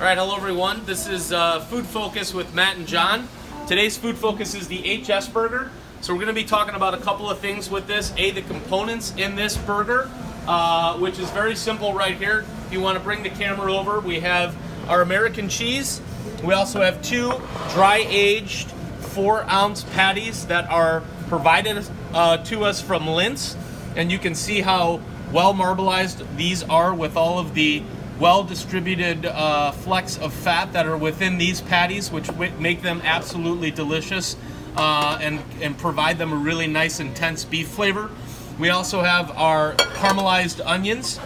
All right, hello everyone. This is Food Focus with Matt and John. Today's Food Focus is the HS Burger. So we're going to be talking about a couple of things with this. The components in this burger, which is very simple right here. If you want to bring the camera over, we have our American cheese. We also have 2 dry-aged 4-ounce patties that are provided to us from Lince. And you can see how well marbleized these are with all of the well-distributed flecks of fat that are within these patties, which make them absolutely delicious and provide them a really nice, intense beef flavor. We also have our caramelized onions,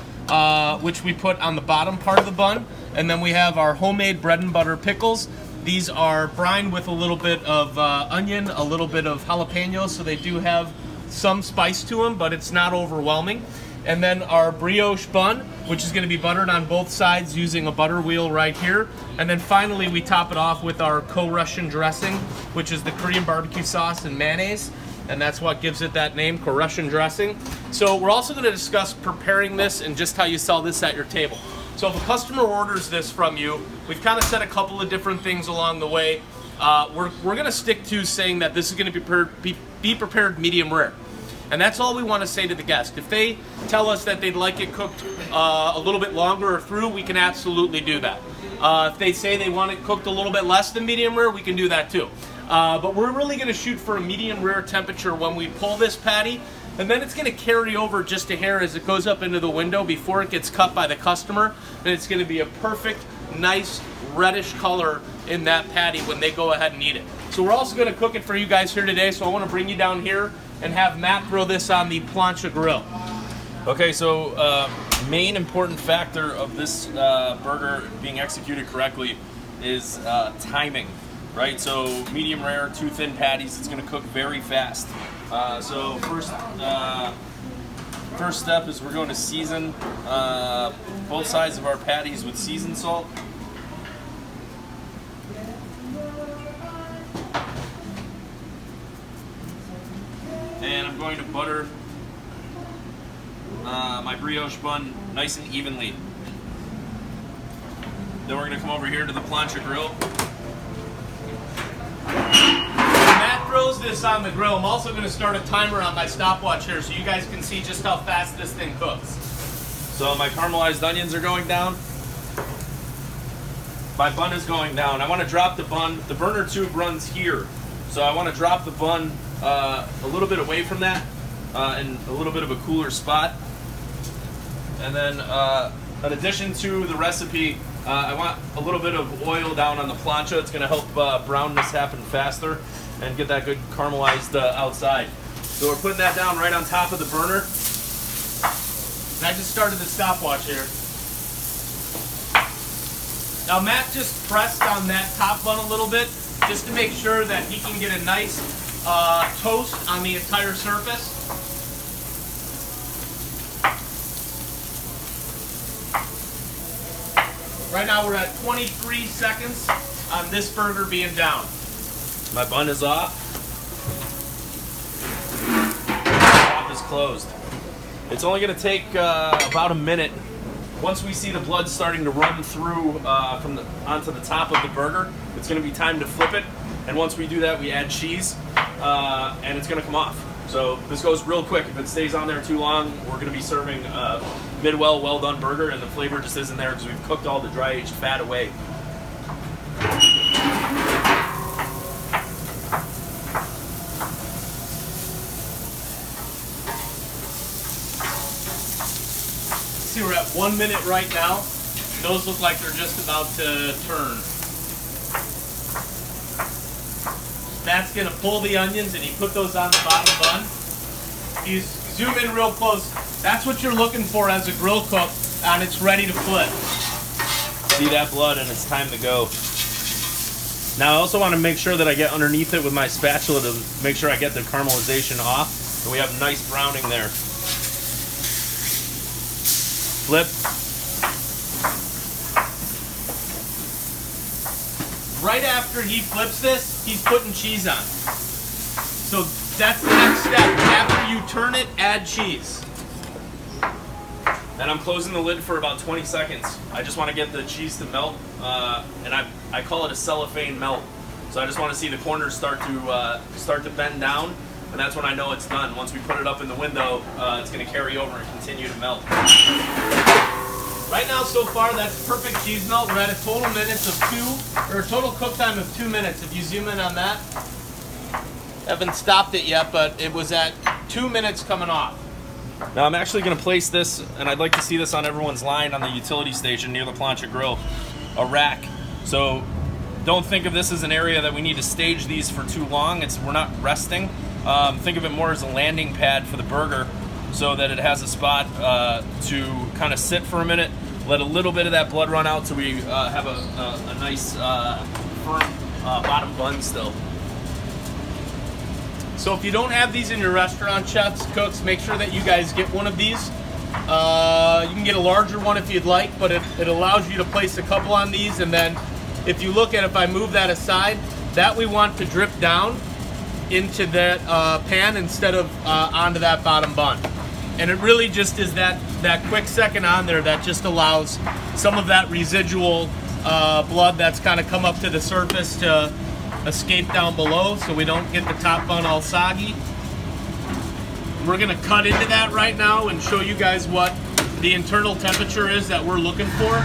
which we put on the bottom part of the bun. And then we have our homemade bread and butter pickles. These are brined with a little bit of onion, a little bit of jalapeno, so they do have some spice to them, but it's not overwhelming. And then our brioche bun, which is going to be buttered on both sides using a butter wheel right here. And then finally we top it off with our Ko-Russian dressing, which is the Korean barbecue sauce and mayonnaise. And that's what gives it that name, Ko-Russian dressing. So we're also going to discuss preparing this and just how you sell this at your table. So if a customer orders this from you, we've kind of said a couple of different things along the way. We're going to stick to saying that this is going to be prepared medium rare. And that's all we want to say to the guest. If they tell us that they'd like it cooked a little bit longer or through, we can absolutely do that. If they say they want it cooked a little bit less than medium rare, we can do that too. But we're really going to shoot for a medium rare temperature when we pull this patty. And then it's going to carry over just a hair as it goes up into the window before it gets cut by the customer. And it's going to be a perfect, nice, reddish color in that patty when they go ahead and eat it. So we're also going to cook it for you guys here today. So I want to bring you down here and have Matt throw this on the plancha grill. Okay, so main important factor of this burger being executed correctly is timing, right? So medium rare, 2 thin patties, it's gonna cook very fast. So first step is we're going to season both sides of our patties with seasoned salt. And I'm going to butter my brioche bun nice and evenly. Then we're going to come over here to the plancha grill. Matt throws this on the grill. I'm also going to start a timer on my stopwatch here so you guys can see just how fast this thing cooks. So my caramelized onions are going down. My bun is going down. I want to drop the bun. The burner tube runs here. So I want to drop the bun a little bit away from that in a little bit of a cooler spot. And then in addition to the recipe, I want a little bit of oil down on the plancha. It's going to help brown this happen faster and get that good caramelized outside. So we're putting that down right on top of the burner. I just started the stopwatch here. Now Matt just pressed on that top bun a little bit just to make sure that he can get a nice toast on the entire surface. Right now we're at 23 seconds on this burger being down. My bun is off. Top is closed. It's only going to take about a minute. Once we see the blood starting to run through onto the top of the burger, it's going to be time to flip it. And once we do that, we add cheese, and it's going to come off. So this goes real quick. If it stays on there too long, we're going to be serving a mid-well, well-done burger, and the flavor just isn't there because we've cooked all the dry-aged fat away. See, we're at 1 minute right now. Those look like they're just about to turn. Matt's gonna pull the onions and he put those on the bottom bun. You zoom in real close. That's what you're looking for as a grill cook, and it's ready to flip. See that blood, and it's time to go. Now I also want to make sure that I get underneath it with my spatula to make sure I get the caramelization off, and we have nice browning there. Flip. Right after he flips this, he's putting cheese on. So that's the next step. After you turn it, add cheese. and I'm closing the lid for about 20 seconds. I just want to get the cheese to melt, and I call it a cellophane melt. So I just want to see the corners start to bend down, and that's when I know it's done. Once we put it up in the window, it's going to carry over and continue to melt. Right now, so far, that's perfect cheese melt. We're at a total total cook time of 2 minutes. If you zoom in on that, haven't stopped it yet, but it was at 2 minutes coming off. Now I'm actually going to place this, and I'd like to see this on everyone's line on the utility station near the plancha grill, a rack. So don't think of this as an area that we need to stage these for too long. We're not resting. Think of it more as a landing pad for the burger, so that it has a spot to kind of sit for a minute, let a little bit of that blood run out, so we have a nice firm bottom bun still. So if you don't have these in your restaurant, chefs, cooks, make sure that you guys get one of these. You can get a larger one if you'd like, but it allows you to place a couple on these, and then if you look at, if I move that aside, that we want to drip down into that pan instead of onto that bottom bun. And it really just is that quick second on there that just allows some of that residual blood that's kind of come up to the surface to escape down below, so we don't get the top bun all soggy. We're gonna cut into that right now and show you guys what the internal temperature is that we're looking for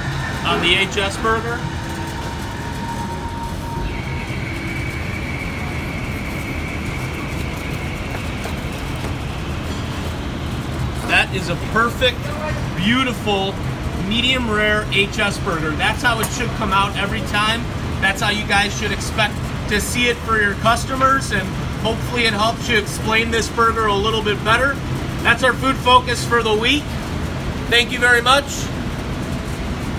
on the HS burger. That is a perfect, beautiful, medium rare HS burger. That's how it should come out every time. That's how you guys should expect to see it for your customers, and hopefully it helps you explain this burger a little bit better. That's our food focus for the week. Thank you very much.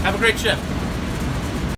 Have a great shift.